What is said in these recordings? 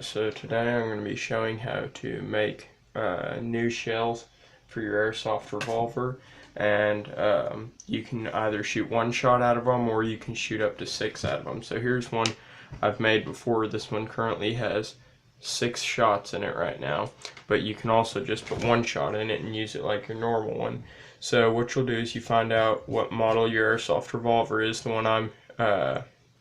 Alright, so today I'm going to be showing how to make new shells for your airsoft revolver, and you can either shoot one shot out of them or you can shoot up to 6 out of them. So here's one I've made before. This one currently has 6 shots in it right now, but you can also just put one shot in it and use it like your normal one. So what you'll do is you find out what model your airsoft revolver is. The one I'm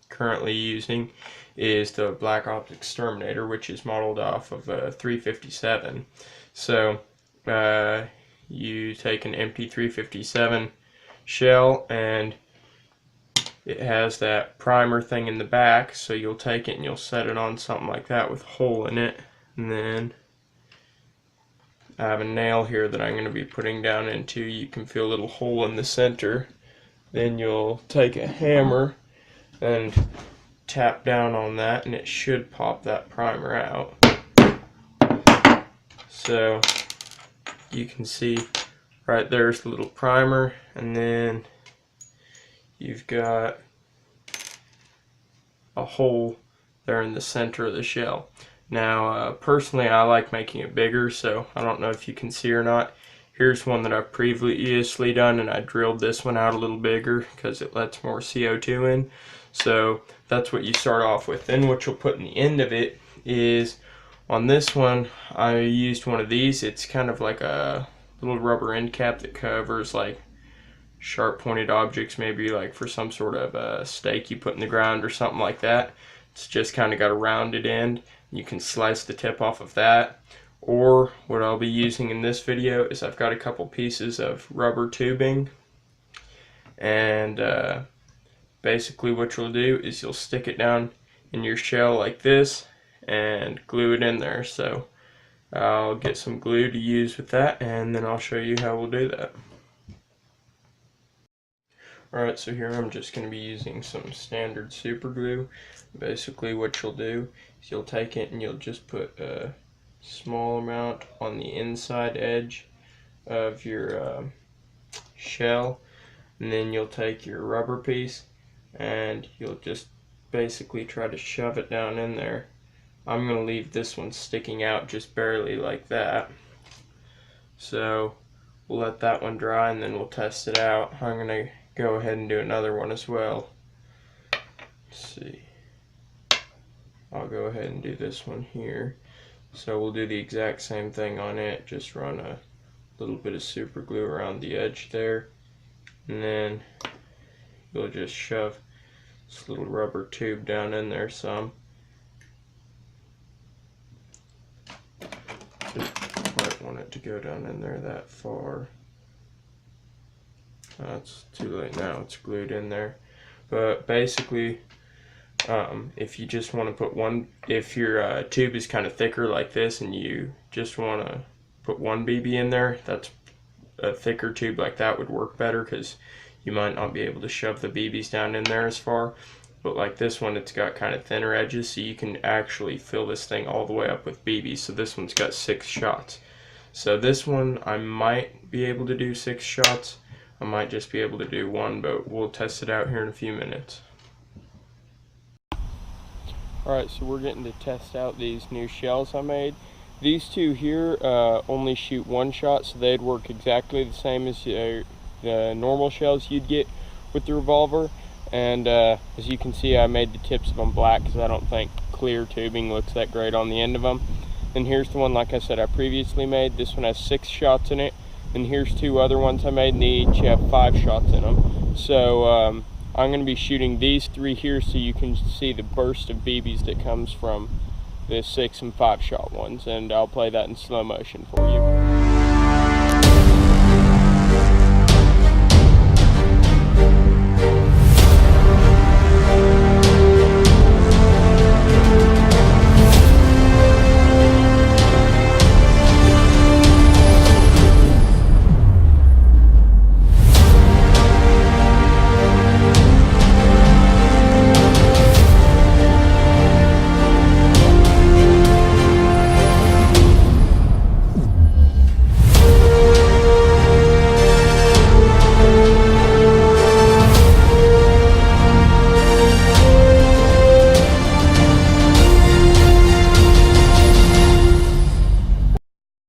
currently using is the Black Ops Exterminator, which is modeled off of a 357. So you take an empty 357 shell, and it has that primer thing in the back, so you'll take it and you'll set it on something like that with a hole in it, and then I have a nail here that I'm going to be putting down into. You can feel a little hole in the center. Then you'll take a hammer and tap down on that, and it should pop that primer out. So you can see right there's the little primer, and then you've got a hole there in the center of the shell. Now personally I like making it bigger, so I don't know if you can see or not. Here's one that I've previously done, and I drilled this one out a little bigger because it lets more CO2 in. So that's what you start off with. Then what you'll put in the end of it is, on this one I used one of these. It's kind of like a little rubber end cap that covers like sharp pointed objects, maybe like for some sort of a stake you put in the ground or something like that. It's just kind of got a rounded end. You can slice the tip off of that. Or what I'll be using in this video is I've got a couple pieces of rubber tubing, and basically what you'll do is you'll stick it down in your shell like this and glue it in there. So I'll get some glue to use with that, and then I'll show you how we'll do that. Alright, so here I'm just going to be using some standard super glue. Basically what you'll do is you'll take it and you'll just put a small amount on the inside edge of your shell, and then you'll take your rubber piece and you'll just basically try to shove it down in there. I'm going to leave this one sticking out just barely like that. So we'll let that one dry and then we'll test it out. I'm going to go ahead and do another one as well. Let's see. I'll go ahead and do this one here. So we'll do the exact same thing on it, just run a little bit of super glue around the edge there, and then you'll just shove this little rubber tube down in there some. Didn't quite want it to go down in there that far. It's too late now, it's glued in there. But basically, if you just want to put one, if your tube is kind of thicker like this and you just want to put one BB in there, that's a thicker tube like that would work better, because you might not be able to shove the BBs down in there as far. But like this one, it's got kind of thinner edges, so you can actually fill this thing all the way up with BBs. So this one's got 6 shots. So this one I might be able to do 6 shots. I might just be able to do 1, but we'll test it out here in a few minutes. Alright, so we're getting to test out these new shells I made. These two here only shoot 1 shot, so they'd work exactly the same as the normal shells you'd get with the revolver. And as you can see, I made the tips of them black because I don't think clear tubing looks that great on the end of them. And here's the one, like I said, I previously made. This one has 6 shots in it. And here's 2 other ones I made, and they each have 5 shots in them. So I'm going to be shooting these 3 here so you can see the burst of BBs that comes from the 6 and 5 shot ones, and I'll play that in slow motion for you.